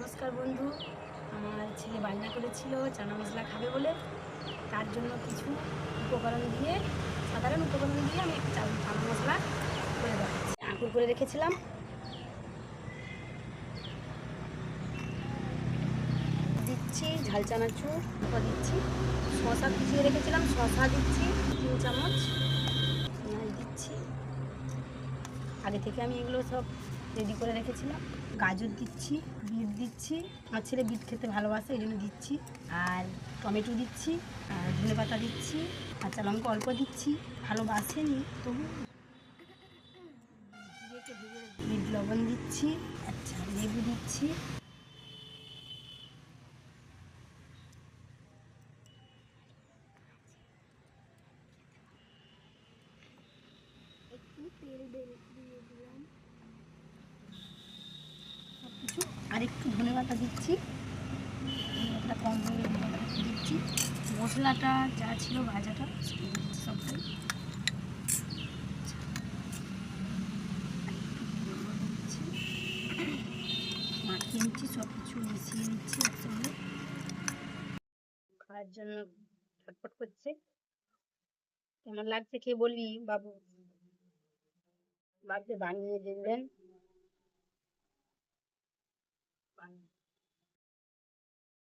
নমস্কার বন্ধু। আমার ছেলে বায়না করেছিল চানা মশলা খাবে বলে, তার জন্য কিছু উপকরণ দিয়ে, সাধারণ উপকরণ দিয়ে আমি একটু চানা মশলা করে দেখাচ্ছি। আঁকুর করে রেখেছিলাম, দিচ্ছি ঝাল চানাচুর দিচ্ছি, শশা কুচিয়ে রেখেছিলাম শশা দিচ্ছি 3 চামচ, পেঁয়াজ দিচ্ছি। আগে থেকে আমি এগুলো সব রেডি করে রেখেছিলাম। গাজর দিচ্ছি, বিট দিচ্ছি, আমার ছেলে বিট খেতে ভালোবাসে এই জন্য দিচ্ছি। আর টমেটো দিচ্ছি, আর ধনেপাতা দিচ্ছি, কাঁচা লঙ্কা অল্প দিচ্ছি, ভালোবাসেনি তবু বিট লবণ দিচ্ছি। আচ্ছা, লেবু দিচ্ছি। একটু তেল দিয়ে দিলাম সব কিছু। আর একটু ধনেপাতা দিচ্ছি, ধনেপাতা কম হয়ে দিচ্ছি। মশলাটা যা ছিল ভাজাটা সবটাই মাখিয়ে নিচ্ছি, সব কিছু মিশিয়ে নিচ্ছি একসঙ্গে। খাওয়ার জন্য ছটফট করছে। কেমন লাগছে খেয়ে বলবি বাবু, বাড়িতে বানিয়ে দেখবেন।